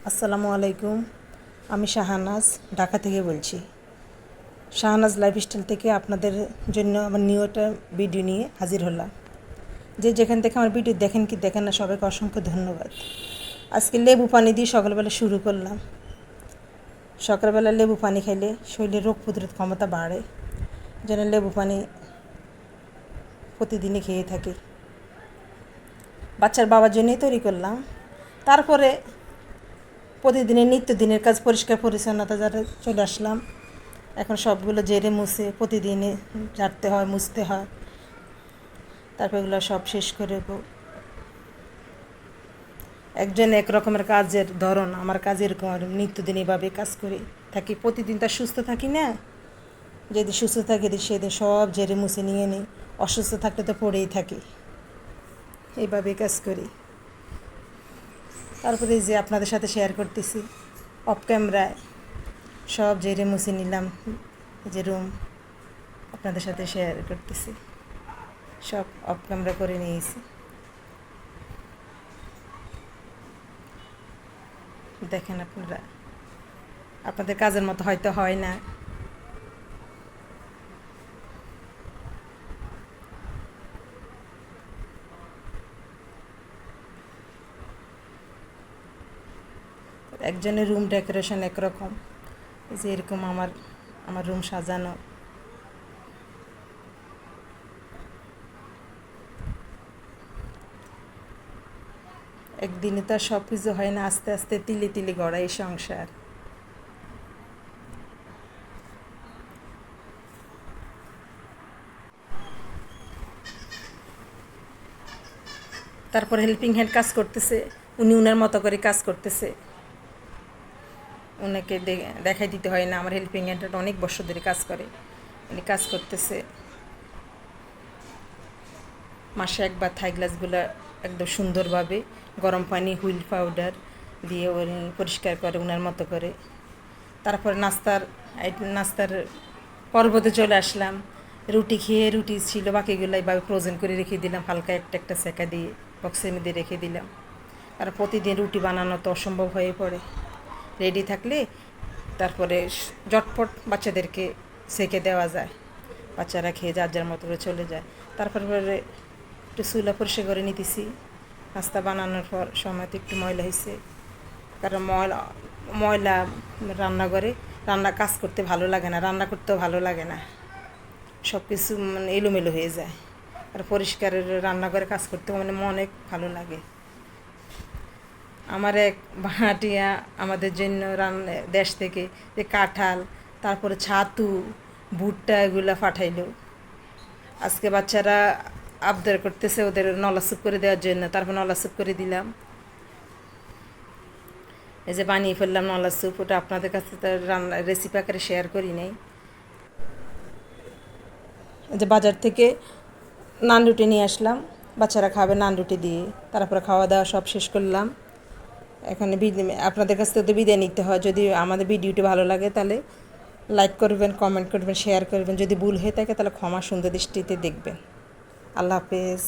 আসসালামু আলাইকুম। আমি শাহানাজ ঢাকা থেকে বলছি। শাহানাজ লাইফস্টাইল থেকে আপনাদের জন্য আমার নিউ একটা ভিডিও নিয়ে হাজির হলাম। যে যেখান থেকে আমার ভিডিও দেখেন কি দেখেন না, সবাইকে অসংখ্য ধন্যবাদ। আজকে লেবু পানি দিয়ে সকালবেলা শুরু করলাম। সকালবেলা লেবু পানি খাইলে শরীরের রোগ প্রতিরোধ ক্ষমতা বাড়ে, যেন লেবু পানি প্রতিদিনই খেয়ে থাকি। বাচ্চার বাবার জন্যই তৈরি করলাম। তারপরে প্রতিদিনের নিত্যদিনের কাজ পরিষ্কার পরিচ্ছন্নতা যারা চলে আসলাম। এখন সবগুলো জেরে মুছে প্রতিদিনে ঝাড়তে হয়, মুছতে হয়। তারপর এগুলো সব শেষ করে একজন এক রকমের কাজের ধরন, আমার কাজ এরকম নিত্যদিন এভাবে কাজ করি থাকি। প্রতিদিন তার সুস্থ থাকি না, যেদিন সুস্থ থাকি সেদিন সব জেরে মুছে নিয়ে নিই। অসুস্থ থাকলে তো পড়েই থাকি, এইভাবে কাজ করি। তারপরে যে আপনাদের সাথে শেয়ার করতেছি অফ ক্যামেরায় সব জেরে মুছে নিলাম। যে রুম আপনাদের সাথে শেয়ার করতেছি, সব অফ ক্যামেরা করে নিয়েছি। দেখেন আপনারা, আপনাদের কাজের মতো হয়তো হয় না। একজনের রুম ডেকোরেশন একরকম, যে এরকম আমার রুম সাজানো। একদিনে তো আর সব কিছু হয় না, আস্তে আস্তে তিলে তিলে গড়া এই সংসার। তারপর হেল্পিং হ্যান্ড কাজ করতেছে, উনি উনার মতো করে কাজ করতেছে। ওনাকে দেখাই দিতে হয় না, আমার হেল্পিং হ্যান্ডটা অনেক বছর ধরে কাজ করে। উনি কাজ করতেছে। মাসে একবার থাই গ্লাসগুলো একদম সুন্দরভাবে গরম পানি হুইল পাউডার দিয়ে উনি পরিষ্কার করে ওনার মতো করে। তারপরে নাস্তার পর্বতে চলে আসলাম। রুটি খেয়ে, রুটি ছিল বাকিগুলো এইভাবে ফ্রোজেন করে রেখে দিলাম, হালকা একটা একটা সেকা দিয়ে বক্সের মধ্যে রেখে দিলাম। আর প্রতিদিন রুটি বানানো তো অসম্ভব হয়ে পড়ে। রেডি থাকলে তারপরে ঝটপট বাচ্চাদেরকে সেকে দেওয়া যায়, বাচ্চারা খেয়ে যার যার মতো করে চলে যায়। তারপরে একটু চুলা পরিষ্কার করে নিতেছি। নাস্তা বানানোর পর সময় তো একটু ময়লা হয়েছে, কারণ ময়লা রান্নাঘরে কাজ করতে ভালো লাগে না, রান্না করতেও ভালো লাগে না, সব কিছু মানে এলোমেলো হয়ে যায়। আর পরিষ্কার রান্নাঘরে কাজ করতে মানে অনেক ভালো লাগে। আমার এক ভাড়াটিয়া আমাদের জন্য দেশ থেকে যে কাঁঠাল, তারপরে ছাতু, ভুট্টা এগুলো পাঠাইলো। আজকে বাচ্চারা আবদার করতেছে ওদের নলা স্যুপ করে দেওয়ার জন্য, তারপর নলা স্যুপ করে দিলাম। এই যে বানিয়ে ফেললাম নলা স্যুপ, ওটা আপনাদের কাছে তো রান্না রেসিপি আকারে শেয়ার করি নাই। এই যে বাজার থেকে নান রুটি নিয়ে আসলাম, বাচ্চারা খাবে নান রুটি দিয়ে। তারপরে খাওয়া দাওয়া সব শেষ করলাম। এখন আপনাদের কাছ থেকে বিদায় নিতে হয়। যদি আমাদের ভিডিওটি ভালো লাগে তাহলে লাইক করবেন, কমেন্ট করবেন, শেয়ার করবেন। যদি ভুল হয়ে থাকে তাহলে ক্ষমা সুন্দর দৃষ্টিতে দেখবেন। আল্লাহ হাফেজ।